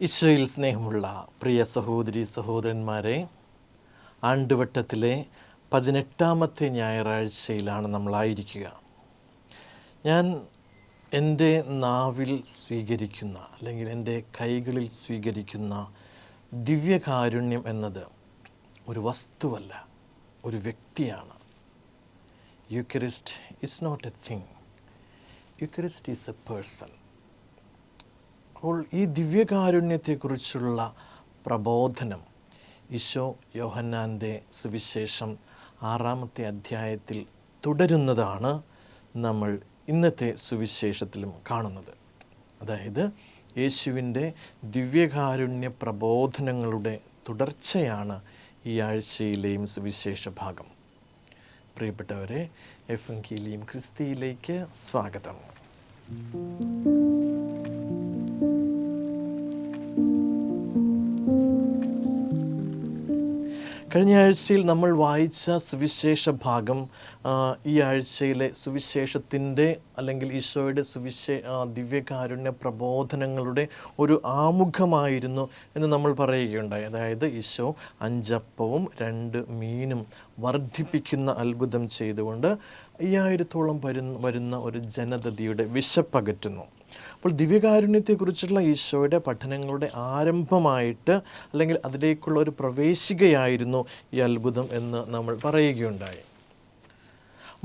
ഈശോയിൽ സ്നേഹമുള്ള പ്രിയ സഹോദരി സഹോദരന്മാരെ, ആണ്ടുവട്ടത്തിലെ 18ാമത്തെ ഞായറാഴ്ചയിലാണ് നമ്മളായിരിക്കുക. ഞാൻ എൻ്റെ നാവിൽ സ്വീകരിക്കുന്ന അല്ലെങ്കിൽ എൻ്റെ കൈകളിൽ സ്വീകരിക്കുന്ന ദിവ്യകാരുണ്യം എന്നത് ഒരു വസ്തുവല്ല, ഒരു വ്യക്തിയാണ്. Eucharist is not a thing, Eucharist is a person. അപ്പോൾ ഈ ദിവ്യകാരുണ്യത്തെക്കുറിച്ചുള്ള പ്രബോധനം ഈശോ യോഹന്നാൻ്റെ സുവിശേഷം 6-ാമത്തെ അധ്യായത്തിൽ തുടരുന്നതാണ് നമ്മൾ ഇന്നത്തെ സുവിശേഷത്തിലും കാണുന്നത്. അതായത് യേശുവിൻ്റെ ദിവ്യകാരുണ്യ പ്രബോധനങ്ങളുടെ തുടർച്ചയാണ് ഈ ആഴ്ചയിലെയും സുവിശേഷ ഭാഗം. പ്രിയപ്പെട്ടവരെ, എവങ്കേലിയം ക്രിസ്തിയിലേക്ക് സ്വാഗതം. കഴിഞ്ഞ ആഴ്ചയിൽ നമ്മൾ വായിച്ച സുവിശേഷ ഭാഗം ഈ ആഴ്ചയിലെ സുവിശേഷത്തിൻ്റെ അല്ലെങ്കിൽ ഈശോയുടെ ദിവ്യകാരുണ്യ പ്രബോധനങ്ങളുടെ ഒരു ആമുഖമായിരുന്നു എന്ന് നമ്മൾ പറയുകയുണ്ടായി. അതായത് ഈശോ 5 അപ്പവും 2 മീനും വർദ്ധിപ്പിക്കുന്ന അത്ഭുതം ചെയ്തുകൊണ്ട് 5000-ഓളം വരുന്ന ഒരു ജനതയുടെ വിശപ്പകറ്റുന്നു. അപ്പോൾ ദിവ്യകാരുണ്യത്തെക്കുറിച്ചുള്ള ഈശോയുടെ പഠനങ്ങളുടെ ആരംഭമായിട്ട് അല്ലെങ്കിൽ അതിലേക്കുള്ള ഒരു പ്രവേശികയായിരുന്നു ഈ അത്ഭുതം എന്ന് നമ്മൾ പറയുകയുണ്ടായി.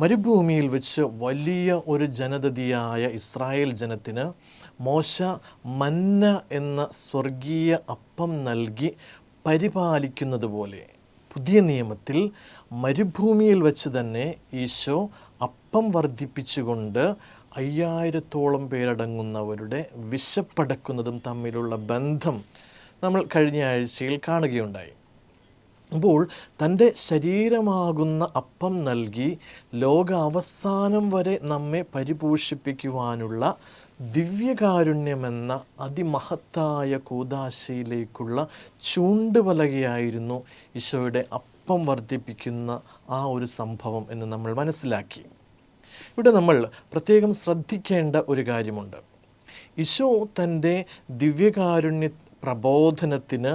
മരുഭൂമിയിൽ വെച്ച് വലിയ ഒരു ജനതയായ ഇസ്രായേൽ ജനത്തിന് മോശ മന്ന എന്ന സ്വർഗീയ അപ്പം നൽകി പരിപാലിക്കുന്നത് പോലെ പുതിയ നിയമത്തിൽ മരുഭൂമിയിൽ വെച്ച് തന്നെ ഈശോ അപ്പം വർദ്ധിപ്പിച്ചുകൊണ്ട് 5000-ഓളം പേരടങ്ങുന്നവരുടെ വിശപ്പടക്കുന്നതും തമ്മിലുള്ള ബന്ധം നമ്മൾ കഴിഞ്ഞ ആഴ്ചയിൽ കാണുകയുണ്ടായി. അപ്പോൾ തൻ്റെ ശരീരമാകുന്ന അപ്പം നൽകി ലോക അവസാനം വരെ നമ്മെ പരിപോഷിപ്പിക്കുവാനുള്ള ദിവ്യകാരുണ്യമെന്ന അതിമഹത്തായ കൂദാശയിലേക്കുള്ള ചൂണ്ടുവലകയായിരുന്നു ഈശോയുടെ അപ്പം വർദ്ധിപ്പിക്കുന്ന ആ ഒരു സംഭവം എന്ന് നമ്മൾ മനസ്സിലാക്കി. ഇവിടെ നമ്മൾ പ്രത്യേകം ശ്രദ്ധിക്കേണ്ട ഒരു കാര്യമുണ്ട്. ഈശോ തൻ്റെ ദിവ്യകാരുണ്യ പ്രബോധനത്തിന്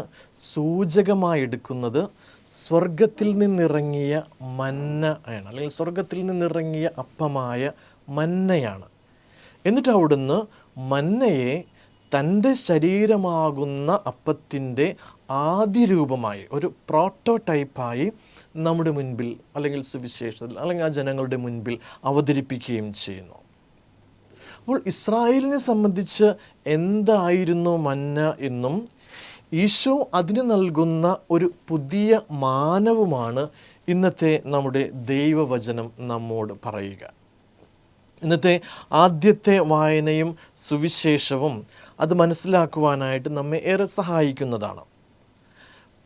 സൂചകമായി എടുക്കുന്നത് സ്വർഗത്തിൽ നിന്നിറങ്ങിയ മന്ന ആണ്, അല്ലെങ്കിൽ സ്വർഗത്തിൽ നിന്നിറങ്ങിയ അപ്പമായ മന്നയാണ്. എന്നിട്ട് അവിടുന്ന് മന്നയെ തൻ്റെ ശരീരമാകുന്ന അപ്പത്തിൻ്റെ ആദിരൂപമായി, ഒരു പ്രോട്ടോടൈപ്പായി നമ്മുടെ മുൻപിൽ അല്ലെങ്കിൽ സുവിശേഷത്തിൽ അല്ലെങ്കിൽ ആ ജനങ്ങളുടെ മുൻപിൽ അവതരിപ്പിക്കുകയും ചെയ്യുന്നു. അപ്പോൾ ഇസ്രായേലിനെ സംബന്ധിച്ച് എന്തായിരുന്നു മന്ന എന്നും ഈശോ അതിന് നൽകുന്ന ഒരു പുതിയ മാനവുമാണ് ഇന്നത്തെ നമ്മുടെ ദൈവവചനം നമ്മോട് പറയുക. ഇന്നത്തെ ആദ്യത്തെ വായനയും സുവിശേഷവും അത് മനസ്സിലാക്കുവാനായിട്ട് നമ്മെ ഏറെ സഹായിക്കുന്നതാണ്.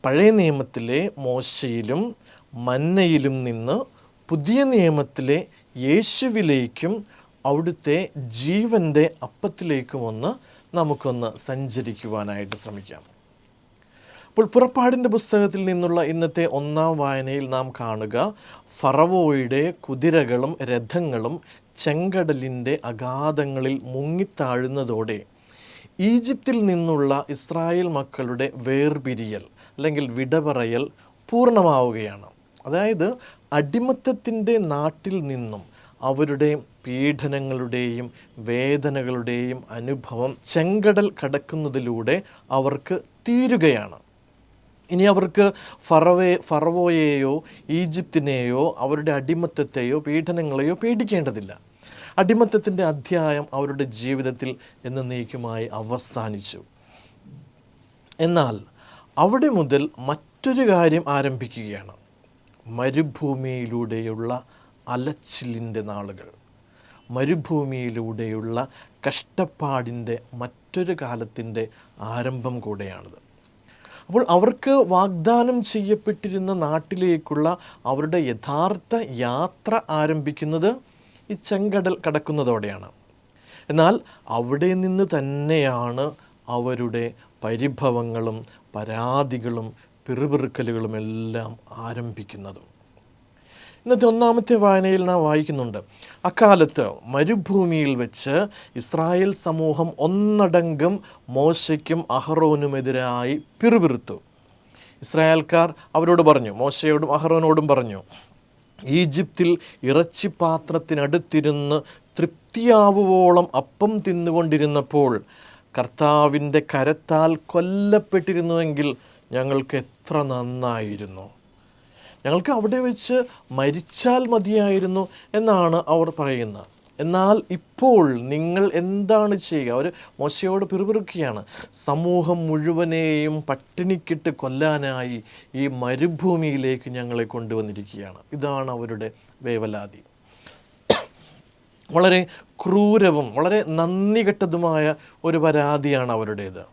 പഴയ നിയമത്തിലെ മോശയിലും മന്നയിലും നിന്ന് പുതിയ നിയമത്തിലെ യേശുവിലേക്കും അവിടുത്തെ ജീവൻ്റെ അപ്പത്തിലേക്കുമൊന്ന് നമുക്കൊന്ന് സഞ്ചരിക്കുവാനായിട്ട് ശ്രമിക്കാം. അപ്പോൾ പുറപ്പാടിൻ്റെ പുസ്തകത്തിൽ നിന്നുള്ള ഇന്നത്തെ 1-ാം വായനയിൽ നാം കാണുക, ഫറവോയുടെ കുതിരകളും രഥങ്ങളും ചെങ്കടലിൻ്റെ അഗാധങ്ങളിൽ മുങ്ങിത്താഴുന്നതോടെ ഈജിപ്തിൽ നിന്നുള്ള ഇസ്രായേൽ മക്കളുടെ വേർപിരിയൽ അല്ലെങ്കിൽ വിടപറയൽ പൂർണ്ണമാവുകയാണ്. അതായത് അടിമത്തത്തിൻ്റെ നാട്ടിൽ നിന്നും അവരുടെ പീഡനങ്ങളുടെയും വേദനകളുടെയും അനുഭവം ചെങ്കടൽ കടക്കുന്നതിലൂടെ അവർക്ക് തീരുകയാണ്. ഇനി അവർക്ക് ഫറവോയെയോ ഈജിപ്തിനെയോ അവരുടെ അടിമത്തത്തെയോ പീഡനങ്ങളെയോ പേടിക്കേണ്ടതില്ല. അടിമത്തത്തിൻ്റെ അധ്യായം അവരുടെ ജീവിതത്തിൽ എന്നേക്കുമായി അവസാനിച്ചു. എന്നാൽ അവിടെ മുതൽ മറ്റൊരു കാര്യം ആരംഭിക്കുകയാണ്. മരുഭൂമിയിലൂടെയുള്ള അലച്ചിലിൻ്റെ നാളുകൾ, മരുഭൂമിയിലൂടെയുള്ള കഷ്ടപ്പാടിൻ്റെ മറ്റൊരു കാലത്തിൻ്റെ ആരംഭം കൂടെയാണിത്. അപ്പോൾ അവർക്ക് വാഗ്ദാനം ചെയ്യപ്പെട്ടിരുന്ന നാട്ടിലേക്കുള്ള അവരുടെ യഥാർത്ഥ യാത്ര ആരംഭിക്കുന്നത് ഈ ചെങ്കടൽ കടക്കുന്നതോടെയാണ്. എന്നാൽ അവിടെ നിന്ന് തന്നെയാണ് അവരുടെ പരിഭവങ്ങളും പരാതികളും പിറുപിറുക്കലുകളുമെല്ലാം ആരംഭിക്കുന്നതും. ഇന്നത്തെ ഒന്നാമത്തെ വായനയിൽ നാം വായിക്കുന്നുണ്ട്, അക്കാലത്ത് മരുഭൂമിയിൽ വെച്ച് ഇസ്രായേൽ സമൂഹം ഒന്നടങ്കം മോശയ്ക്കും അഹറോനുമെതിരായി പിറുപിറുത്തു. ഇസ്രായേൽക്കാർ അവരോട് പറഞ്ഞു, മോശയോടും അഹറോനോടും പറഞ്ഞു, ഈജിപ്തിൽ ഇറച്ചിപ്പാത്രത്തിനടുത്തിരുന്ന് തൃപ്തിയാവുവോളം അപ്പം തിന്നുകൊണ്ടിരുന്നപ്പോൾ കർത്താവിൻ്റെ കരത്താൽ കൊല്ലപ്പെട്ടിരുന്നുവെങ്കിൽ ഞങ്ങൾക്ക് എത്ര നന്നായിരുന്നു. ഞങ്ങൾക്ക് അവിടെ വെച്ച് മരിച്ചാൽ മതിയായിരുന്നു എന്നാണ് അവർ പറയുന്നത്. എന്നാൽ ഇപ്പോൾ നിങ്ങൾ എന്താണ് ചെയ്യുക? അവർ മോശയോട് പിറുപിറുക്കുകയാണ്. സമൂഹം മുഴുവനെയും പട്ടിണിക്കിട്ട് കൊല്ലാനായി ഈ മരുഭൂമിയിലേക്ക് ഞങ്ങളെ കൊണ്ടുവന്നിരിക്കുകയാണ്. ഇതാണ് അവരുടെ വേവലാതി. വളരെ ക്രൂരവും വളരെ നന്ദി കെട്ടതുമായ ഒരു പരാതിയാണ് അവരുടേത്.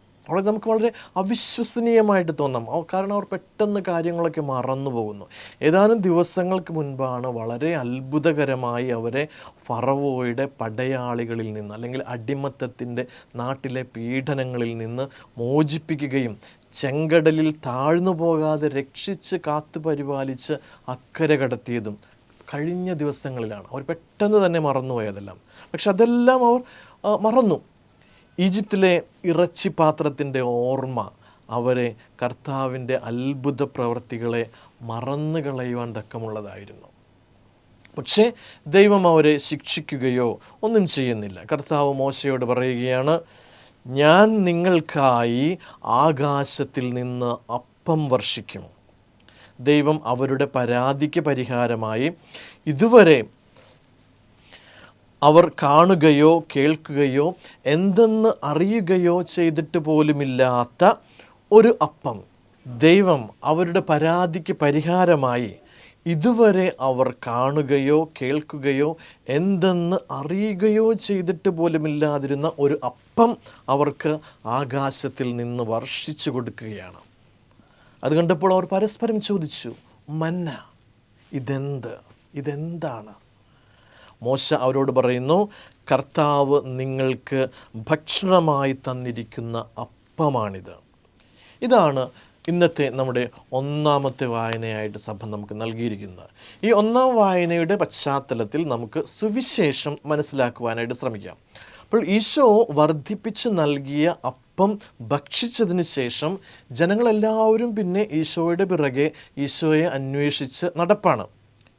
നമുക്ക് വളരെ അവിശ്വസനീയമായിട്ട് തോന്നാം, കാരണം അവർ പെട്ടെന്ന് കാര്യങ്ങളൊക്കെ മറന്നു പോകുന്നു. ഏതാനും ദിവസങ്ങൾക്ക് മുൻപാണ് വളരെ അത്ഭുതകരമായി അവരെ ഫറവോയുടെ പടയാളികളിൽ നിന്ന്, അല്ലെങ്കിൽ അടിമത്തത്തിൻ്റെ നാട്ടിലെ പീഡനങ്ങളിൽ നിന്ന് മോചിപ്പിക്കുകയും ചെങ്കടലിൽ താഴ്ന്നു പോകാതെ രക്ഷിച്ച് കാത്തു പരിപാലിച്ച് അക്കരെ കടത്തിയതും കഴിഞ്ഞ ദിവസങ്ങളിലാണ്. അവർ പെട്ടെന്ന് തന്നെ മറന്നുപോയതെല്ലാം. പക്ഷെ അതെല്ലാം അവർ മറന്നു. ഈജിപ്തിലെ ഇറച്ചിപ്പാത്രത്തിൻ്റെ ഓർമ്മ അവരെ കർത്താവിൻ്റെ അത്ഭുത പ്രവൃത്തികളെ മറന്നു കളയുവാൻ തക്കമുള്ളതായിരുന്നു. പക്ഷേ ദൈവം അവരെ ശിക്ഷിക്കുകയോ ഒന്നും ചെയ്യുന്നില്ല. കർത്താവ് മോശയോട് പറയുകയാണ്, ഞാൻ നിങ്ങൾക്കായി ആകാശത്തിൽ നിന്ന് അപ്പം വർഷിക്കും. ദൈവം അവരുടെ പരാതിക്ക് പരിഹാരമായി ഇതുവരെ അവർ കാണുകയോ കേൾക്കുകയോ എന്തെന്ന് അറിയുകയോ ചെയ്തിട്ട് പോലുമില്ലാത്ത ഒരു അപ്പം ദൈവം അവരുടെ പരാതിക്ക് പരിഹാരമായി ഇതുവരെ അവർ കാണുകയോ കേൾക്കുകയോ എന്തെന്ന് അറിയുകയോ ചെയ്തിട്ട് പോലുമില്ലാതിരുന്ന ഒരു അപ്പം അവർക്ക് ആകാശത്തിൽ നിന്ന് വർഷിച്ചു കൊടുക്കുകയാണ്. അത് കണ്ടപ്പോൾ അവർ പരസ്പരം ചോദിച്ചു, മന്ന, ഇതെന്താണ്? മോശ അവരോട് പറയുന്നു, കർത്താവ് നിങ്ങൾക്ക് ഭക്ഷണമായി തന്നിരിക്കുന്ന അപ്പമാണിത്. ഇതാണ് ഇന്നത്തെ നമ്മുടെ ഒന്നാമത്തെ വായനയായിട്ട് സഭ നമുക്ക് നൽകിയിരിക്കുന്നത്. ഈ ഒന്നാം വായനയുടെ പശ്ചാത്തലത്തിൽ നമുക്ക് സുവിശേഷം മനസ്സിലാക്കുവാനായിട്ട് ശ്രമിക്കാം. അപ്പോൾ ഈശോ വർദ്ധിപ്പിച്ച് നൽകിയ അപ്പം ഭക്ഷിച്ചതിന് ശേഷം ജനങ്ങളെല്ലാവരും പിന്നെ ഈശോയുടെ പിറകെ ഈശോയെ അന്വേഷിച്ച് നടപ്പാണ്.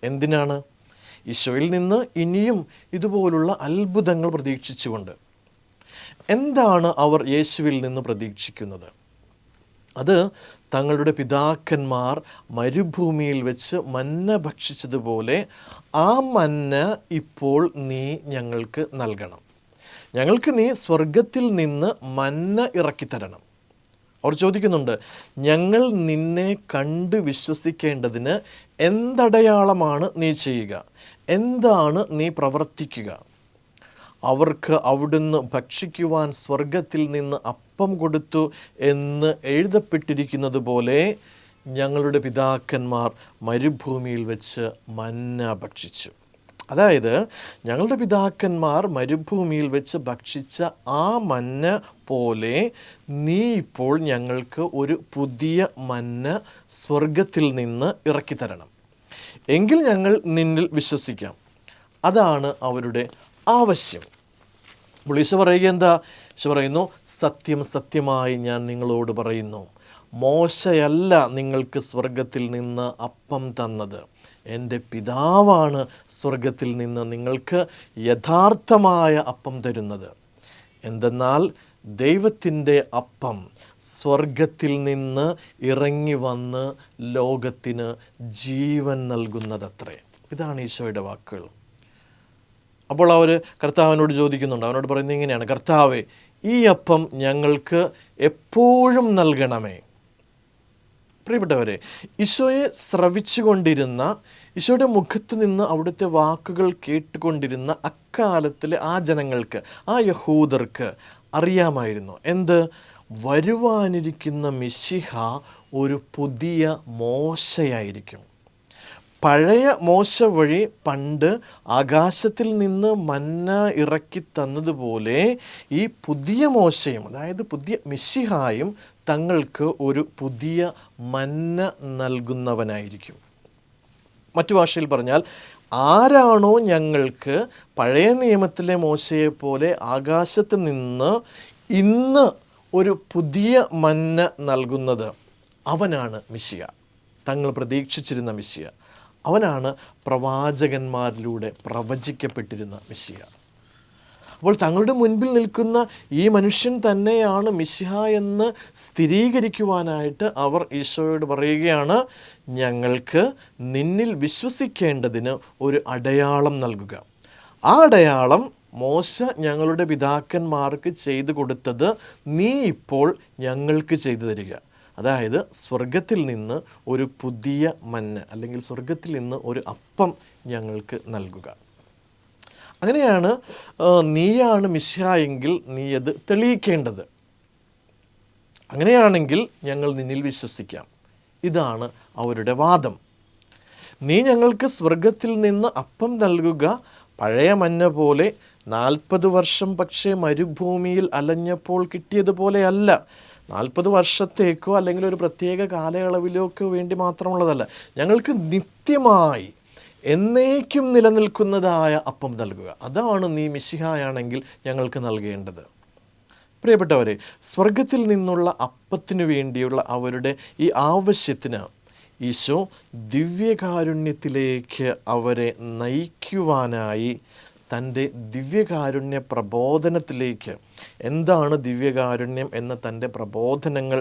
എന്തിനാണ്? ഈശോയിൽ നിന്ന് ഇനിയും ഇതുപോലുള്ള അത്ഭുതങ്ങൾ പ്രതീക്ഷിച്ചുകൊണ്ട്. എന്താണ് അവർ യേശുവിൽ നിന്ന് പ്രതീക്ഷിക്കുന്നത്? അത് തങ്ങളുടെ പിതാക്കന്മാർ മരുഭൂമിയിൽ വെച്ച് മന്ന ഭക്ഷിച്ചതുപോലെ ആ മന്ന ഇപ്പോൾ നീ ഞങ്ങൾക്ക് നൽകണം. ഞങ്ങൾക്ക് നീ സ്വർഗത്തിൽ നിന്ന് മന്ന ഇറക്കിത്തരണം. അവർ ചോദിക്കുന്നുണ്ട്, ഞങ്ങൾ നിന്നെ കണ്ട് വിശ്വസിക്കേണ്ടതിന് എന്തടയാളമാണ് നീ ചെയ്യുക? എന്താണ് നീ പ്രവർത്തിക്കുക? അവർക്ക് അവിടുന്ന് ഭക്ഷിക്കുവാൻ സ്വർഗത്തിൽ നിന്ന് അപ്പം കൊടുത്തു എന്ന് എഴുതപ്പെട്ടിരിക്കുന്നത് പോലെ ഞങ്ങളുടെ പിതാക്കന്മാർ മരുഭൂമിയിൽ വെച്ച് മന്ന ഭക്ഷിച്ചു. അതായത് ഞങ്ങളുടെ പിതാക്കന്മാർ മരുഭൂമിയിൽ വെച്ച് ഭക്ഷിച്ച ആ മന്ന പോലെ നീ ഇപ്പോൾ ഞങ്ങൾക്ക് ഒരു പുതിയ മന്ന സ്വർഗത്തിൽ നിന്ന് ഇറക്കിത്തരണം. എങ്കിൽ ഞങ്ങൾ നിന്നിൽ വിശ്വസിക്കാം. അതാണ് അവരുടെ ആവശ്യം. അപ്പോൾ ഈശോ പറയുക എന്താ? ഈശോ പറയുന്നു, സത്യം സത്യമായി ഞാൻ നിങ്ങളോട് പറയുന്നു, മോശയല്ല നിങ്ങൾക്ക് സ്വർഗത്തിൽ നിന്ന് അപ്പം തന്നത്, എൻ്റെ പിതാവാണ് സ്വർഗത്തിൽ നിന്ന് നിങ്ങൾക്ക് യഥാർത്ഥമായ അപ്പം തരുന്നത്. എന്തെന്നാൽ ദൈവത്തിൻ്റെ അപ്പം സ്വർഗത്തിൽ നിന്ന് ഇറങ്ങി വന്ന് ലോകത്തിന് ജീവൻ നൽകുന്നതത്രേ. ഇതാണ് ഈശോയുടെ വാക്കുകൾ. അപ്പോൾ അവർ കർത്താവിനോട് ചോദിക്കുന്നുണ്ട്. അവനോട് പറയുന്നത് ഇങ്ങനെയാണ്, കർത്താവേ, ഈ അപ്പം ഞങ്ങൾക്ക് എപ്പോഴും നൽകണമേ. പ്രിയപ്പെട്ടവരെ, ഈശോയെ ശ്രവിച്ചുകൊണ്ടിരുന്ന, ഈശോയുടെ മുഖത്ത് നിന്ന് അവിടുത്തെ വാക്കുകൾ കേട്ടുകൊണ്ടിരുന്ന അക്കാലത്തിലെ ആ ജനങ്ങൾക്ക്, ആ യഹൂദർക്ക് അറിയാമായിരുന്നു എന്ത്? വരുവാനിരിക്കുന്ന മിശിഹ ഒരു പുതിയ മോശയായിരിക്കും. പഴയ മോശ വഴി പണ്ട് ആകാശത്തിൽ നിന്ന് മന്ന ഇറക്കി തന്നതുപോലെ ഈ പുതിയ മോശയും, അതായത് പുതിയ മിശിഹായും തങ്ങൾക്ക് ഒരു പുതിയ മന്ന നൽകുന്നവനായിരിക്കും. മറ്റു ഭാഷയിൽ പറഞ്ഞാൽ, ആരാണോ ഞങ്ങൾക്ക് പഴയ നിയമത്തിലെ മോശയെപ്പോലെ ആകാശത്ത് നിന്ന് ഇന്ന് ഒരു പുതിയ മന്ന നൽകുന്നത്, അവനാണ് മിശിഹ. തങ്ങൾ പ്രതീക്ഷിച്ചിരുന്ന മിശിഹ. അവനാണ് പ്രവാചകന്മാരിലൂടെ പ്രവചിക്കപ്പെട്ടിരുന്ന മിശിഹ. അപ്പോൾ തങ്ങളുടെ മുൻപിൽ നിൽക്കുന്ന ഈ മനുഷ്യൻ തന്നെയാണ് മിശിഹ എന്ന് സ്ഥിരീകരിക്കുവാനായിട്ട് അവർ ഈശോയോട് പറയുകയാണ്, ഞങ്ങൾക്ക് നിന്നിൽ വിശ്വസിക്കേണ്ടതിന് ഒരു അടയാളം നൽകുക. ആ അടയാളം മോശ ഞങ്ങളുടെ പിതാക്കന്മാർക്ക് ചെയ്തു കൊടുത്തത് നീ ഇപ്പോൾ ഞങ്ങൾക്ക് ചെയ്തു തരിക. അതായത് സ്വർഗത്തിൽ നിന്ന് ഒരു പുതിയ മന്ന, അല്ലെങ്കിൽ സ്വർഗത്തിൽ നിന്ന് ഒരു അപ്പം ഞങ്ങൾക്ക് നൽകുക. അങ്ങനെയാണ് നീയാണ് മിശിഹ എങ്കിൽ നീ അത് തെളിയിക്കേണ്ടത്. അങ്ങനെയാണെങ്കിൽ ഞങ്ങൾ നിന്നിൽ വിശ്വസിക്കാം. ഇതാണ് അവരുടെ വാദം. നീ ഞങ്ങൾക്ക് സ്വർഗത്തിൽ നിന്ന് അപ്പം നൽകുക, പഴയ മന്ന പോലെ 40 വർഷം പക്ഷേ മരുഭൂമിയിൽ അലഞ്ഞപ്പോൾ കിട്ടിയതുപോലെയല്ല. 40 വർഷത്തേക്കോ അല്ലെങ്കിൽ ഒരു പ്രത്യേക കാലയളവിലേക്കോ വേണ്ടി മാത്രമുള്ളതല്ല. ഞങ്ങൾക്ക് നിത്യമായി എന്നേക്കും നിലനിൽക്കുന്നതായ അപ്പം നൽകുക. അതാണ് നീ മിശിഹായാണെങ്കിൽ ഞങ്ങൾക്ക് നൽകേണ്ടത്. പ്രിയപ്പെട്ടവരെ, സ്വർഗത്തിൽ നിന്നുള്ള അപ്പത്തിനു വേണ്ടിയുള്ള അവരുടെ ഈ ആവശ്യത്തിന് ഈശോ ദിവ്യകാരുണ്യത്തിലേക്ക് അവരെ നയിക്കുവാനായി തൻ്റെ ദിവ്യകാരുണ്യ പ്രബോധനത്തിലേക്ക്, എന്താണ് ദിവ്യകാരുണ്യം എന്ന തൻ്റെ പ്രബോധനങ്ങൾ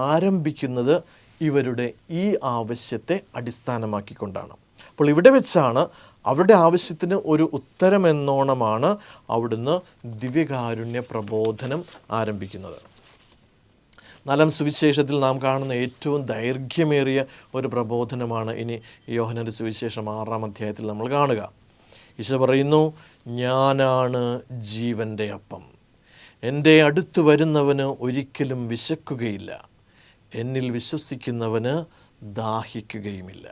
ആരംഭിക്കുന്നത് ഇവരുടെ ഈ ആവശ്യത്തെ അടിസ്ഥാനമാക്കിക്കൊണ്ടാണ്. അപ്പോൾ ഇവിടെ വെച്ചാണ് അവരുടെ ആവശ്യത്തിന് ഒരു ഉത്തരമെന്നോണമാണ് അവിടുന്ന് ദിവ്യകാരുണ്യ പ്രബോധനം ആരംഭിക്കുന്നത്. 4-ാം സുവിശേഷത്തിൽ നാം കാണുന്ന ഏറ്റവും ദൈർഘ്യമേറിയ ഒരു പ്രബോധനമാണ് ഇനി യോഹന്നാന്റെ സുവിശേഷം 6-ാം അധ്യായത്തിൽ നമ്മൾ കാണുക. ഈശോ പറയുന്നു, ഞാനാണ് ജീവൻ്റെ അപ്പം. എൻ്റെ അടുത്ത് വരുന്നവന് ഒരിക്കലും വിശക്കുകയില്ല, എന്നിൽ വിശ്വസിക്കുന്നവന് ദാഹിക്കുകയുമില്ല.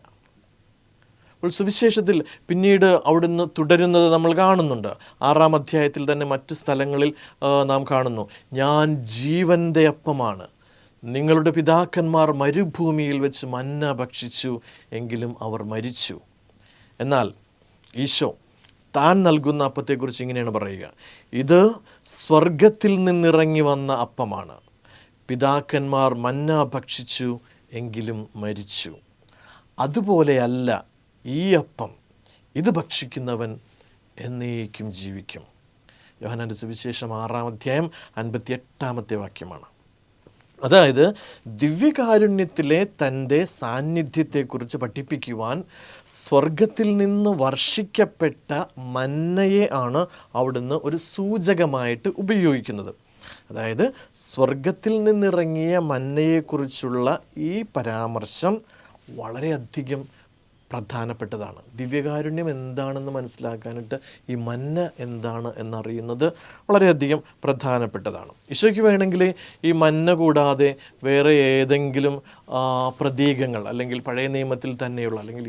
അപ്പോൾ സുവിശേഷത്തിൽ പിന്നീട് അവിടുന്ന് തുടരുന്നത് നമ്മൾ കാണുന്നുണ്ട്. 6-ാം അധ്യായത്തിൽ തന്നെ മറ്റ് സ്ഥലങ്ങളിൽ നാം കാണുന്നു, ഞാൻ ജീവൻ്റെ അപ്പമാണ്. നിങ്ങളുടെ പിതാക്കന്മാർ മരുഭൂമിയിൽ വെച്ച് മന്ന ഭക്ഷിച്ചു, എങ്കിലും അവർ മരിച്ചു. എന്നാൽ ഈശോ താൻ നൽകുന്ന അപ്പത്തെക്കുറിച്ച് ഇങ്ങനെയാണ് പറയുക, ഇത് സ്വർഗത്തിൽ നിന്നിറങ്ങി വന്ന അപ്പമാണ്. പിതാക്കന്മാർ മന്ന ഭക്ഷിച്ചു, എങ്കിലും മരിച്ചു. അതുപോലെയല്ല ഈ അപ്പം, ഇത് ഭക്ഷിക്കുന്നവൻ എന്നേക്കും ജീവിക്കും. യോഹന്നാന്റെ സുവിശേഷം 6-ാം അധ്യായം 58-ാമത്തെ വാക്യമാണ്. അതായത് ദിവ്യകാരുണ്യത്തിലെ തൻ്റെ സാന്നിധ്യത്തെക്കുറിച്ച് പഠിപ്പിക്കുവാൻ സ്വർഗത്തിൽ നിന്ന് വർഷിക്കപ്പെട്ട മന്നയെ ആണ് അവിടുന്ന് ഒരു സൂചകമായിട്ട് ഉപയോഗിക്കുന്നത്. അതായത് സ്വർഗത്തിൽ നിന്നിറങ്ങിയ മന്നയെക്കുറിച്ചുള്ള ഈ പരാമർശം വളരെയധികം പ്രധാനപ്പെട്ടതാണ്. ദിവ്യകാരുണ്യം എന്താണെന്ന് മനസ്സിലാക്കാനായിട്ട് ഈ മന്ന എന്താണ് എന്നറിയുന്നത് വളരെയധികം പ്രധാനപ്പെട്ടതാണ്. ഈശോയ്ക്ക് വേണമെങ്കിൽ ഈ മന്ന കൂടാതെ വേറെ ഏതെങ്കിലും പ്രതീകങ്ങൾ അല്ലെങ്കിൽ പഴയ നിയമത്തിൽ തന്നെയുള്ള അല്ലെങ്കിൽ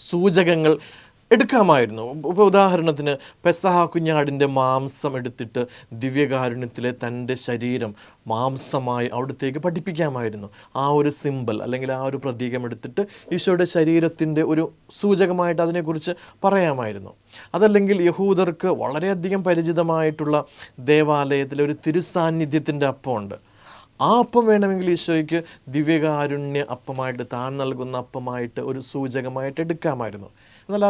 സൂചകങ്ങൾ എടുക്കാമായിരുന്നു. ഇപ്പോൾ ഉദാഹരണത്തിന് പെസഹ കുഞ്ഞാടിൻ്റെ മാംസം എടുത്തിട്ട് ദിവ്യകാരുണ്യത്തിലെ തൻ്റെ ശരീരം മാംസമായി അവിടത്തേക്ക് പഠിപ്പിക്കാമായിരുന്നു. ആ ഒരു സിമ്പൽ അല്ലെങ്കിൽ ആ ഒരു പ്രതീകം എടുത്തിട്ട് ഈശോയുടെ ശരീരത്തിൻ്റെ ഒരു സൂചകമായിട്ട് അതിനെക്കുറിച്ച് പറയാമായിരുന്നു. അതല്ലെങ്കിൽ യഹൂദർക്ക് വളരെയധികം പരിചിതമായിട്ടുള്ള ദേവാലയത്തിലെ ഒരു തിരുസാന്നിധ്യത്തിൻ്റെ അപ്പമുണ്ട്. ആ അപ്പം വേണമെങ്കിൽ ഈശോയ്ക്ക് ദിവ്യകാരുണ്യ അപ്പമായിട്ട്, താൻ നൽകുന്ന അപ്പമായിട്ട് ഒരു സൂചകമായിട്ട് എടുക്കാമായിരുന്നു. എന്നാൽ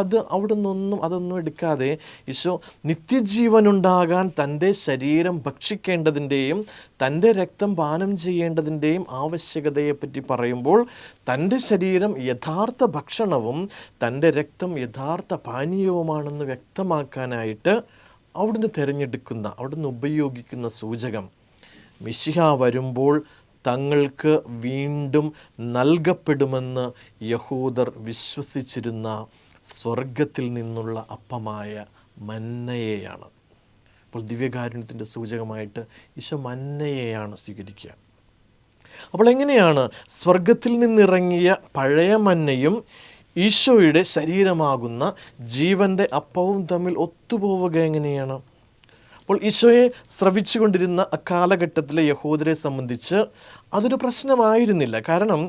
അതൊന്നും എടുക്കാതെ ഈശോ നിത്യജീവനുണ്ടാകാൻ തൻ്റെ ശരീരം ഭക്ഷിക്കേണ്ടതിൻ്റെയും തൻ്റെ രക്തം പാനം ചെയ്യേണ്ടതിൻ്റെയും ആവശ്യകതയെപ്പറ്റി പറയുമ്പോൾ തൻ്റെ ശരീരം യഥാർത്ഥ ഭക്ഷണവും തൻ്റെ രക്തം യഥാർത്ഥ പാനീയവുമാണെന്ന് വ്യക്തമാക്കാനായിട്ട് അവിടുന്ന് ഉപയോഗിക്കുന്ന സൂചകം മിശിഹ വരുമ്പോൾ തങ്ങൾക്ക് വീണ്ടും നൽകപ്പെടുമെന്ന് യഹൂദർ വിശ്വസിച്ചിരുന്ന സ്വർഗത്തിൽ നിന്നുള്ള അപ്പമായ മന്നയെയാണ്. അപ്പോൾ ദിവ്യകാരുണ്യത്തിൻ്റെ സൂചകമായിട്ട് ഈശോ മന്നയെയാണ് സ്വീകരിക്കുക. അപ്പോൾ എങ്ങനെയാണ് സ്വർഗത്തിൽ നിന്നിറങ്ങിയ പഴയ മന്നയും ഈശോയുടെ ശരീരമാകുന്ന ജീവൻ്റെ അപ്പവും തമ്മിൽ ഒത്തുപോവുക എങ്ങനെയാണ്? അപ്പോൾ ഈശോയെ ശ്രവിച്ചു കൊണ്ടിരുന്ന അക്കാലഘട്ടത്തിലെ യഹൂദരെ സംബന്ധിച്ച് അതൊരു പ്രശ്നമായിരുന്നില്ല. കാരണം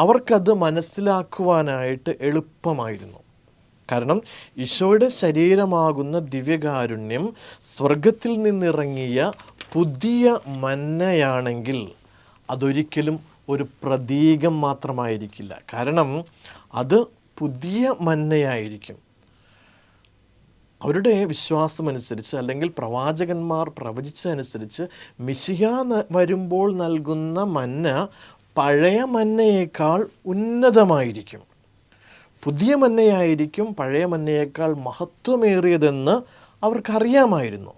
അവർക്കത് മനസ്സിലാക്കുവാനായിട്ട് എളുപ്പമായിരുന്നു. കാരണം ഈശോയുടെ ശരീരമാകുന്ന ദിവ്യകാരുണ്യം സ്വർഗത്തിൽ നിന്നിറങ്ങിയ പുതിയ മന്നയാണെങ്കിൽ അതൊരിക്കലും ഒരു പ്രതീകം മാത്രമായിരിക്കില്ല. കാരണം അത് പുതിയ മന്നയായിരിക്കും. അവരുടെ വിശ്വാസമനുസരിച്ച്, അല്ലെങ്കിൽ പ്രവാചകന്മാർ പ്രവചിച്ചതനുസരിച്ച്, മിശിഹ വരുമ്പോൾ നൽകുന്ന മന്ന പഴയ മന്നയേക്കാൾ ഉന്നതമായിരിക്കും. പുതിയ മന്നയായിരിക്കും പഴയ മന്നയേക്കാൾ മഹത്വമേറിയതെന്ന് അവർക്കറിയാമായിരുന്നു.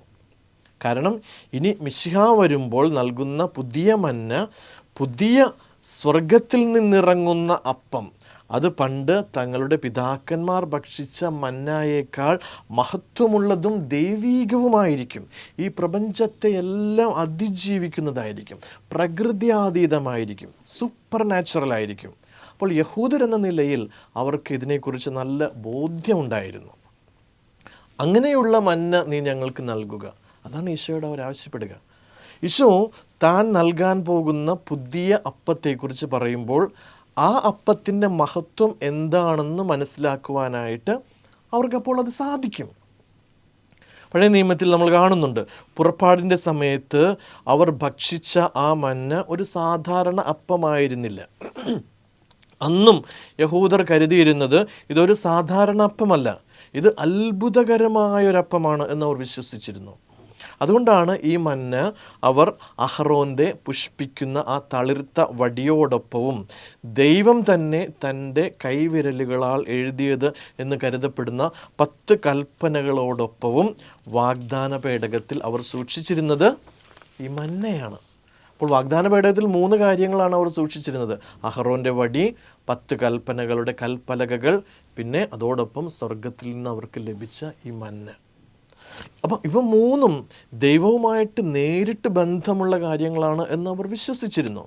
കാരണം ഇനി മിശിഹ വരുമ്പോൾ നൽകുന്ന പുതിയ മന്ന, പുതിയ സ്വർഗത്തിൽ നിന്നിറങ്ങുന്ന അപ്പം, അത് പണ്ട് തങ്ങളുടെ പിതാക്കന്മാർ ഭക്ഷിച്ച മന്നയേക്കാൾ മഹത്വമുള്ളതും ദൈവീകവുമായിരിക്കും. ഈ പ്രപഞ്ചത്തെ എല്ലാം അതിജീവിക്കുന്നതായിരിക്കും, പ്രകൃത്യാതീതമായിരിക്കും, സൂപ്പർ നാച്ചുറൽ ആയിരിക്കും. അപ്പോൾ യഹൂദരെന്ന നിലയിൽ അവർക്ക് ഇതിനെക്കുറിച്ച് നല്ല ബോധ്യമുണ്ടായിരുന്നു. അങ്ങനെയുള്ള മന്ന നീ ഞങ്ങൾക്ക് നൽകുക, അതാണ് ഈശോയോട് അവർ ആവശ്യപ്പെടുക. ഈശോ താൻ നൽകാൻ പോകുന്ന പുതിയ അപ്പത്തെക്കുറിച്ച് പറയുമ്പോൾ ആ അപ്പത്തിൻ്റെ മഹത്വം എന്താണെന്ന് മനസ്സിലാക്കുവാനായിട്ട് അവർക്കപ്പോൾ അത് സാധിക്കും. പഴയ നിയമത്തിൽ നമ്മൾ കാണുന്നുണ്ട്, പുറപ്പാടിൻ്റെ സമയത്ത് അവർ ഭക്ഷിച്ച ആ മന്ന ഒരു സാധാരണ അപ്പമായിരുന്നില്ല. അന്നും യഹൂദർ കരുതിയിരുന്നത് ഇതൊരു സാധാരണ അപ്പമല്ല, ഇത് അത്ഭുതകരമായൊരപ്പമാണ് എന്ന് അവർ വിശ്വസിച്ചിരുന്നു. അതുകൊണ്ടാണ് ഈ മന്ന അവർ അഹറോൻ്റെ പുഷ്പിക്കുന്ന ആ തളിർത്ത വടിയോടൊപ്പവും ദൈവം തന്നെ തൻ്റെ കൈവിരലുകളാൽ എഴുതിയത് എന്ന് കരുതപ്പെടുന്ന 10 കൽപ്പനകളോടൊപ്പവും വാഗ്ദാന പേടകത്തിൽ അവർ സൂക്ഷിച്ചിരുന്നത് ഈ മന്നയാണ്. അപ്പോൾ വാഗ്ദാന പേടകത്തിൽ 3 കാര്യങ്ങളാണ് അവർ സൂക്ഷിച്ചിരുന്നത്: അഹറോൻ്റെ വടി, 10 കൽപ്പനകളുടെ കൽപ്പലകകൾ, പിന്നെ അതോടൊപ്പം സ്വർഗത്തിൽ നിന്ന് അവർക്ക് ലഭിച്ച ഈ മന്ന. അപ്പം ഇവ 3ഉം ദൈവവുമായിട്ട് നേരിട്ട് ബന്ധമുള്ള കാര്യങ്ങളാണ് എന്ന് അവർ വിശ്വസിച്ചിരുന്നു.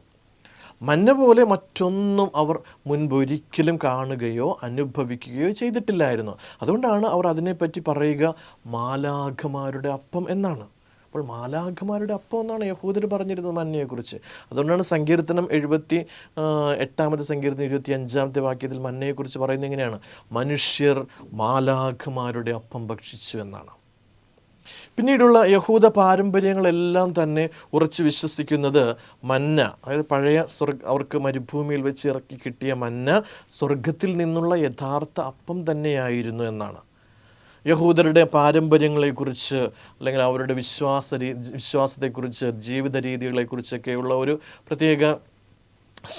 മന്ന പോലെ മറ്റൊന്നും അവർ മുൻപൊരിക്കലും കാണുകയോ അനുഭവിക്കുകയോ ചെയ്തിട്ടില്ലായിരുന്നു. അതുകൊണ്ടാണ് അവർ അതിനെപ്പറ്റി പറയുക മാലാഖമാരുടെ അപ്പം എന്നാണ്. അപ്പോൾ മാലാഖമാരുടെ അപ്പം എന്നാണ് യഹൂദർ പറഞ്ഞിരുന്നത് മന്നയെക്കുറിച്ച്. അതുകൊണ്ടാണ് സങ്കീർത്തനം 78-ാമത്തെ സങ്കീർത്തനം 25-ാമത്തെ വാക്യത്തിൽ മന്നയെക്കുറിച്ച് പറയുന്നത് എങ്ങനെയാണ്? മനുഷ്യർ മാലാഖമാരുടെ അപ്പം ഭക്ഷിച്ചു എന്നാണ്. പിന്നീടുള്ള യഹൂദ പാരമ്പര്യങ്ങളെല്ലാം തന്നെ ഉറച്ചു വിശ്വസിക്കുന്നത് മന്ന, അതായത് പഴയ അവർക്ക് മരുഭൂമിയിൽ വെച്ച് ഇറക്കി കിട്ടിയ മന്ന സ്വർഗത്തിൽ നിന്നുള്ള യഥാർത്ഥ അപ്പം തന്നെയായിരുന്നു എന്നാണ്. യഹൂദരുടെ പാരമ്പര്യങ്ങളെക്കുറിച്ച്, അല്ലെങ്കിൽ അവരുടെ വിശ്വാസത്തെക്കുറിച്ച്, ജീവിത രീതികളെക്കുറിച്ചൊക്കെയുള്ള ഒരു പ്രത്യേക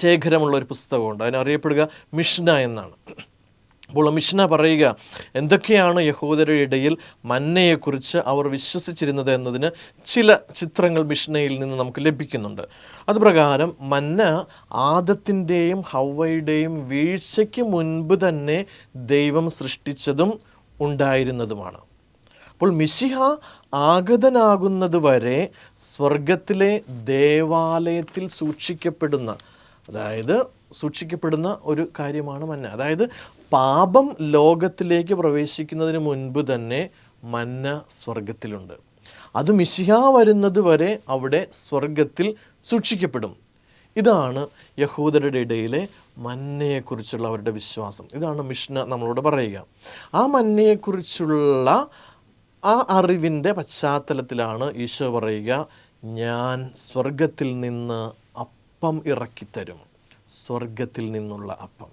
ശേഖരമുള്ള ഒരു പുസ്തകമുണ്ട്. അതിനറിയപ്പെടുക മിഷ്ന എന്നാണ്. അപ്പോൾ മിഷ്ന പറയുക എന്തൊക്കെയാണ് യഹൂദരുടെ ഇടയിൽ മന്നയെക്കുറിച്ച് അവർ വിശ്വസിച്ചിരുന്നത് എന്നതിന് ചില ചിത്രങ്ങൾ മിഷ്നയിൽ നിന്ന് നമുക്ക് ലഭിക്കുന്നുണ്ട്. അതുപ്രകാരം മന്ന ആദത്തിൻ്റെയും ഹവ്വയുടെയും വീഴ്ചയ്ക്ക് മുൻപ് തന്നെ ദൈവം സൃഷ്ടിച്ചതും ഉണ്ടായിരുന്നതുമാണ്. അപ്പോൾ മിശിഹ ആഗതനാകുന്നത് വരെ സ്വർഗത്തിലെ ദേവാലയത്തിൽ സൂക്ഷിക്കപ്പെടുന്ന ഒരു കാര്യമാണ് മന്ന. അതായത് പാപം ലോകത്തിലേക്ക് പ്രവേശിക്കുന്നതിന് മുൻപ് തന്നെ മന്ന സ്വർഗത്തിലുണ്ട്. അത് മിശിഹ വരുന്നത് വരെ അവിടെ സ്വർഗത്തിൽ സൂക്ഷിക്കപ്പെടും. ഇതാണ് യഹൂദരുടെ ഇടയിലെ മന്നയെക്കുറിച്ചുള്ള അവരുടെ വിശ്വാസം. ഇതാണ് മിഷ്ന നമ്മളോട് പറയുക. ആ മന്നയെക്കുറിച്ചുള്ള ആ അറിവിൻ്റെ പശ്ചാത്തലത്തിലാണ് ഈശോ പറയുക, ഞാൻ സ്വർഗത്തിൽ നിന്ന് അപ്പം ഇറക്കിത്തരും, സ്വർഗത്തിൽ നിന്നുള്ള അപ്പം.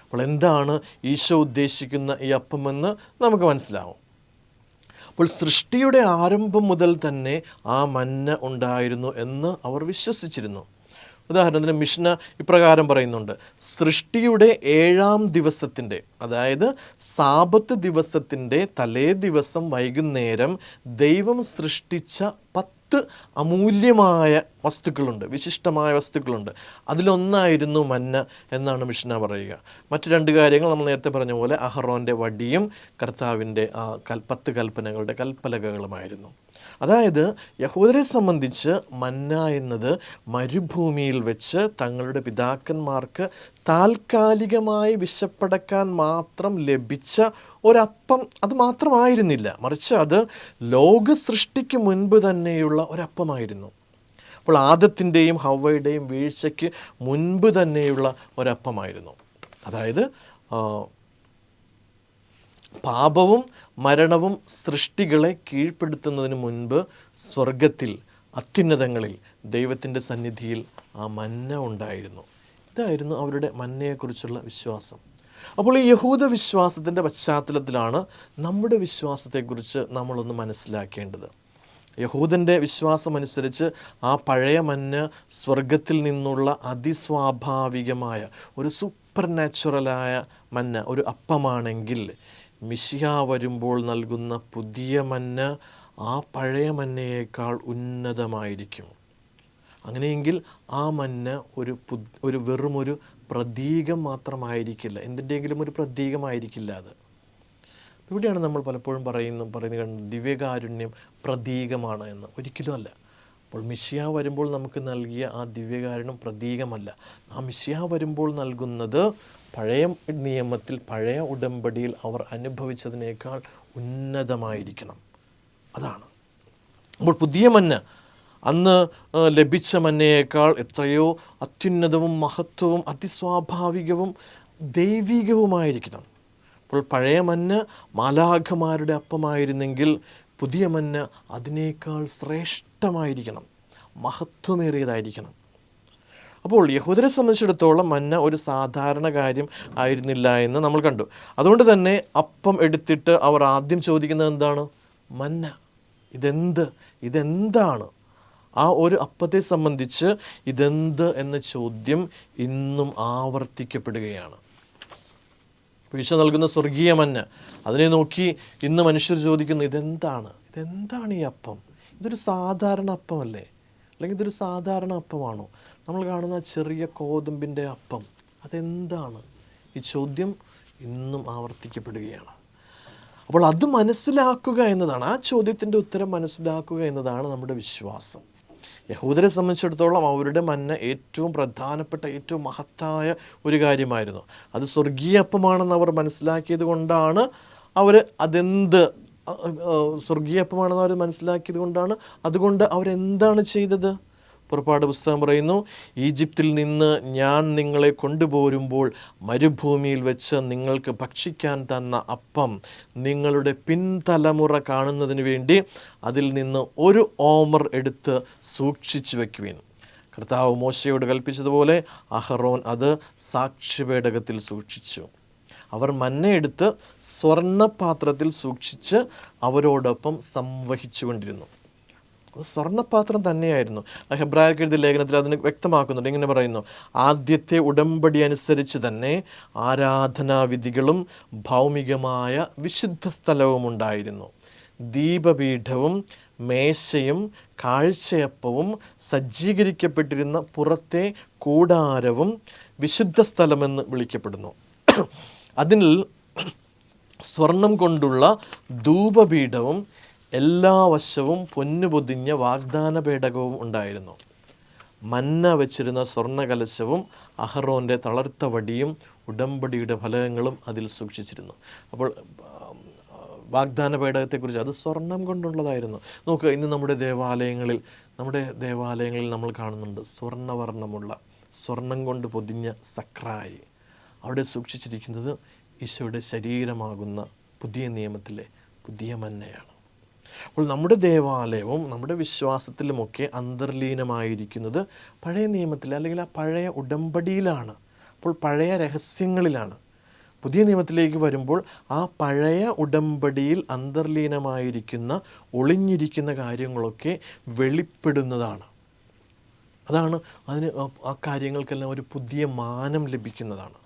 അപ്പോൾ എന്താണ് ഈശോ ഉദ്ദേശിക്കുന്ന ഈ അപ്പമെന്ന് നമുക്ക് മനസ്സിലാവും. അപ്പോൾ സൃഷ്ടിയുടെ ആരംഭം മുതൽ തന്നെ ആ മന്ന ഉണ്ടായിരുന്നു എന്ന് അവർ വിശ്വസിച്ചിരുന്നു. ഉദാഹരണത്തിന് മിഷ്ന ഇപ്രകാരം പറയുന്നുണ്ട്, സൃഷ്ടിയുടെ 7-ാം ദിവസത്തിൻ്റെ, അതായത് സാബത്ത് ദിവസത്തിൻ്റെ തലേ ദിവസം വൈകുന്നേരം ദൈവം സൃഷ്ടിച്ച 10 അമൂല്യമായ വസ്തുക്കളുണ്ട്, വിശിഷ്ടമായ വസ്തുക്കളുണ്ട്. അതിലൊന്നായിരുന്നു മന്ന എന്നാണ് മിഷ്ന പറയുക. മറ്റു 2 കാര്യങ്ങൾ നമ്മൾ നേരത്തെ പറഞ്ഞ പോലെ അഹറോൻ്റെ വടിയും കർത്താവിൻ്റെ 10 കൽപ്പനകളുടെ കൽപ്പലകകളുമായിരുന്നു. അതായത് യഹൂദരെ സംബന്ധിച്ച് മന്ന എന്നത് മരുഭൂമിയിൽ വെച്ച് തങ്ങളുടെ പിതാക്കന്മാർക്ക് താൽക്കാലികമായി വിശപ്പടക്കാൻ മാത്രം ലഭിച്ച ഒരപ്പം അത് മാത്രമായിരുന്നില്ല, മറിച്ച് അത് ലോക സൃഷ്ടിക്ക് മുൻപ് തന്നെയുള്ള ഒരപ്പമായിരുന്നു. അപ്പോൾ ആദത്തിൻ്റെയും ഹവ്വയുടെയും വീഴ്ചയ്ക്ക് മുൻപ് തന്നെയുള്ള ഒരപ്പമായിരുന്നു. അതായത് പാപവും മരണവും സൃഷ്ടികളെ കീഴ്പ്പെടുത്തുന്നതിന് മുൻപ് സ്വർഗത്തിൽ അത്യുന്നതങ്ങളിൽ ദൈവത്തിൻ്റെ സന്നിധിയിൽ ആ മന്ന ഉണ്ടായിരുന്നു. ഇതായിരുന്നു അവരുടെ മന്നയെക്കുറിച്ചുള്ള വിശ്വാസം. അപ്പോൾ ഈ യഹൂദ വിശ്വാസത്തിൻ്റെ പശ്ചാത്തലത്തിലാണ് നമ്മുടെ വിശ്വാസത്തെക്കുറിച്ച് നമ്മളൊന്ന് മനസ്സിലാക്കേണ്ടത്. യഹൂദൻ്റെ വിശ്വാസമനുസരിച്ച് ആ പഴയ മന്ന സ്വർഗത്തിൽ നിന്നുള്ള അതിസ്വാഭാവികമായ ഒരു സൂപ്പർ നാച്ചുറലായ മന്ന, ഒരു അപ്പമാണെങ്കിൽ മിശിഹ വരുമ്പോൾ നൽകുന്ന പുതിയ മന്ന ആ പഴയ മന്നയേക്കാൾ ഉന്നതമായിരിക്കും. അങ്ങനെയെങ്കിൽ ആ മന്ന ഒരു വെറുമൊരു പ്രതീകം മാത്രമായിരിക്കില്ല, എന്തിൻ്റെയെങ്കിലും ഒരു പ്രതീകമായിരിക്കില്ല അത്. ഇവിടെയാണ് നമ്മൾ പലപ്പോഴും പറയുന്നത് ദിവ്യകാരുണ്യം പ്രതീകമാണ് എന്ന്. ഒരിക്കലും അല്ല. അപ്പോൾ മിശിഹ വരുമ്പോൾ നമുക്ക് നൽകിയ ആ ദിവ്യകാരുണ്യം പ്രതീകമല്ല. ആ മിശിഹ വരുമ്പോൾ നൽകുന്നത് പഴയ നിയമത്തിൽ, പഴയ ഉടമ്പടിയിൽ അവർ അനുഭവിച്ചതിനേക്കാൾ ഉന്നതമായിരിക്കണം. അതാണ്. അപ്പോൾ പുതിയ മന്ന അന്ന് ലഭിച്ച മന്നയേക്കാൾ എത്രയോ അത്യുന്നതവും മഹത്വവും അതിസ്വാഭാവികവും ദൈവികവുമായിരിക്കണം. അപ്പോൾ പഴയ മന്ന മാലാഖമാരുടെ അപ്പമായിരുന്നെങ്കിൽ പുതിയ മന്ന അതിനേക്കാൾ ശ്രേഷ്ഠമായിരിക്കണം, മഹത്വമേറിയതായിരിക്കണം. അപ്പോൾ യഹൂദരെ സംബന്ധിച്ചിടത്തോളം മന്ന ഒരു സാധാരണ കാര്യം ആയിരുന്നില്ല എന്ന് നമ്മൾ കണ്ടു. അതുകൊണ്ട് തന്നെ അപ്പം എടുത്തിട്ട് അവർ ആദ്യം ചോദിക്കുന്നത് എന്താണ്? മന്ന, ഇതെന്താണ്? ആ ഒരു അപ്പത്തെ സംബന്ധിച്ച് ഇതെന്ത് എന്ന ചോദ്യം ഇന്നും ആവർത്തിക്കപ്പെടുകയാണ്. ഈശോ നൽകുന്ന സ്വർഗീയ മന്ന, അതിനെ നോക്കി ഇന്ന് മനുഷ്യർ ചോദിക്കുന്നു, ഇതെന്താണ് ഈ അപ്പം? ഇതൊരു സാധാരണ അപ്പമല്ലേ? അല്ലെങ്കിൽ ഇതൊരു സാധാരണ അപ്പമാണോ? നമ്മൾ കാണുന്ന ചെറിയ കോതമ്പിൻ്റെ അപ്പം, അതെന്താണ്? ഈ ചോദ്യം ഇന്നും ആവർത്തിക്കപ്പെടുകയാണ്. അപ്പോൾ അത് മനസ്സിലാക്കുക എന്നതാണ്, ആ ചോദ്യത്തിൻ്റെ ഉത്തരം മനസ്സിലാക്കുക എന്നതാണ് നമ്മുടെ വിശ്വാസം. യഹൂദരെ സംബന്ധിച്ചിടത്തോളം അവരുടെ മന്ന ഏറ്റവും പ്രധാനപ്പെട്ട, ഏറ്റവും മഹത്തായ ഒരു കാര്യമായിരുന്നു. അത് സ്വർഗീയ അപ്പമാണെന്ന് അവർ മനസ്സിലാക്കിയത് കൊണ്ടാണ് അതുകൊണ്ട് അവരെന്താണ് ചെയ്തത്? പുറപ്പാട് പുസ്തകം പറയുന്നു, ഈജിപ്തിൽ നിന്ന് ഞാൻ നിങ്ങളെ കൊണ്ടുപോരുമ്പോൾ മരുഭൂമിയിൽ വെച്ച് നിങ്ങൾക്ക് ഭക്ഷിക്കാൻ തന്ന അപ്പം നിങ്ങളുടെ പിൻതലമുറ കാണുന്നതിന് വേണ്ടി അതിൽ നിന്ന് ഒരു ഓമർ എടുത്ത് സൂക്ഷിച്ചു വയ്ക്കുവിൻ. കർത്താവ് മോശയോട് കൽപ്പിച്ചതുപോലെ അഹറോൻ അത് സാക്ഷ്യപേടകത്തിൽ സൂക്ഷിച്ചു. അവർ മന്നയെടുത്ത് സ്വർണ്ണപാത്രത്തിൽ സൂക്ഷിച്ച് അവരോടൊപ്പം സംവഹിച്ചുകൊണ്ടിരുന്നു. അത് സ്വർണ്ണപാത്രം തന്നെയായിരുന്നു. ഹെബ്രായർക്ക് എഴുതിയ ലേഖനത്തിൽ അതിന് വ്യക്തമാക്കുന്നുണ്ട്. ഇങ്ങനെ പറയുന്നു, ആദ്യത്തെ ഉടമ്പടി അനുസരിച്ച് തന്നെ ആരാധനാവിധികളും ഭൗമികമായ വിശുദ്ധ സ്ഥലവും ഉണ്ടായിരുന്നു. ദീപപീഠവും മേശയും കാഴ്ചയപ്പവും സജ്ജീകരിക്കപ്പെട്ടിരുന്ന പുറത്തെ കൂടാരവും വിശുദ്ധ സ്ഥലമെന്ന് വിളിക്കപ്പെടുന്നു. അതിൽ സ്വർണം കൊണ്ടുള്ള ധൂപപീഠവും എല്ലാ വശവും പൊന്നു പൊതിഞ്ഞ വാഗ്ദാന പേടകവും ഉണ്ടായിരുന്നു. മന്ന വെച്ചിരുന്ന സ്വർണ്ണ കലശവും അഹറോൻ്റെ തളർത്ത വടിയും ഉടമ്പടിയുടെ ഫലകങ്ങളും അതിൽ സൂക്ഷിച്ചിരുന്നു. അപ്പോൾ വാഗ്ദാന പേടകത്തെക്കുറിച്ച് അത് സ്വർണം കൊണ്ടുള്ളതായിരുന്നു. നോക്കുക, ഇന്ന് നമ്മുടെ ദേവാലയങ്ങളിൽ നമ്മൾ കാണുന്നുണ്ട് സ്വർണ്ണവർണ്ണമുള്ള, സ്വർണം കൊണ്ട് പൊതിഞ്ഞ സക്രായി. അവിടെ സൂക്ഷിച്ചിരിക്കുന്നത് ഈശോയുടെ ശരീരമാകുന്ന പുതിയ നിയമത്തിലെ പുതിയ മന്നയാണ്. അപ്പോൾ നമ്മുടെ ദേവാലയവും നമ്മുടെ വിശ്വാസത്തിലുമൊക്കെ അന്തർലീനമായിരിക്കുന്നത് പഴയ നിയമത്തിൽ, അല്ലെങ്കിൽ ആ പഴയ ഉടമ്പടിയിലാണ്. അപ്പോൾ പഴയ രഹസ്യങ്ങളിലാണ്. പുതിയ നിയമത്തിലേക്ക് വരുമ്പോൾ ആ പഴയ ഉടമ്പടിയിൽ അന്തർലീനമായിരിക്കുന്ന, ഒളിഞ്ഞിരിക്കുന്ന കാര്യങ്ങളൊക്കെ വെളിപ്പെടുന്നതാണ്. അതാണ് ആ കാര്യങ്ങൾക്കെല്ലാം ഒരു പുതിയ മാനം ലഭിക്കുന്നതാണ്.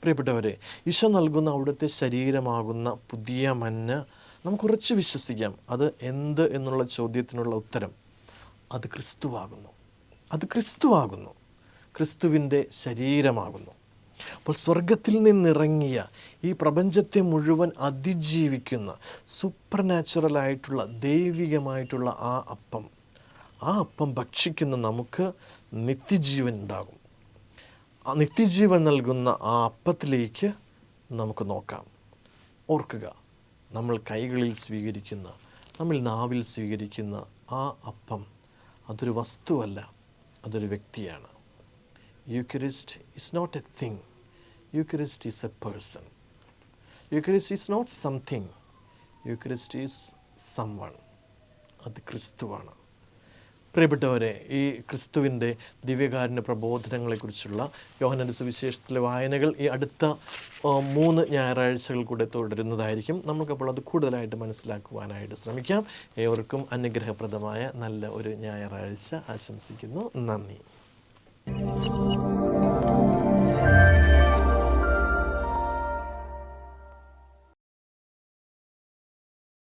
പ്രിയപ്പെട്ടവരെ, ഈശോ നൽകുന്ന അവിടുത്തെ ശരീരമാകുന്ന പുതിയ മന്ന നമുക്ക് ഉറച്ചു വിശ്വസിക്കാം. അത് എന്ത് എന്നുള്ള ചോദ്യത്തിനുള്ള ഉത്തരം അത് ക്രിസ്തുവാകുന്നു. ക്രിസ്തുവിൻ്റെ ശരീരമാകുന്നു. അപ്പോൾ സ്വർഗത്തിൽ നിന്നിറങ്ങിയ ഈ പ്രപഞ്ചത്തെ മുഴുവൻ അതിജീവിക്കുന്ന സൂപ്പർ നാച്ചുറലായിട്ടുള്ള ദൈവികമായിട്ടുള്ള ആ അപ്പം ഭക്ഷിക്കുന്ന നമുക്ക് നിത്യജീവൻ ഉണ്ടാകും. ആ നിത്യജീവൻ നൽകുന്ന ആ അപ്പത്തിലേക്ക് നമുക്ക് നോക്കാം. ഓർക്കുക, നമ്മൾ കൈകളിൽ സ്വീകരിക്കുന്ന, നമ്മൾ നാവിൽ സ്വീകരിക്കുന്ന ആ അപ്പം അതൊരു വസ്തുവല്ല, അതൊരു വ്യക്തിയാണ്. Eucharist is not a thing. Eucharist is a person. Eucharist is not something. Eucharist is someone. അത് ക്രിസ്തുവാണ്. പ്രിയപ്പെട്ടവരെ, ഈ ക്രിസ്തുവിൻ്റെ ദിവ്യകാരുണ്യ പ്രബോധനങ്ങളെക്കുറിച്ചുള്ള യോഹന്നാൻ്റെ സുവിശേഷത്തിലെ വായനകൾ ഈ അടുത്ത 3 ഞായറാഴ്ചകൾ കൂടെ തുടരുന്നതായിരിക്കും. നമുക്കപ്പോൾ അത് കൂടുതലായിട്ട് മനസ്സിലാക്കുവാനായിട്ട് ശ്രമിക്കാം. ഏവർക്കും അനുഗ്രഹപ്രദമായ നല്ല ഒരു ഞായറാഴ്ച ആശംസിക്കുന്നു. നന്ദി.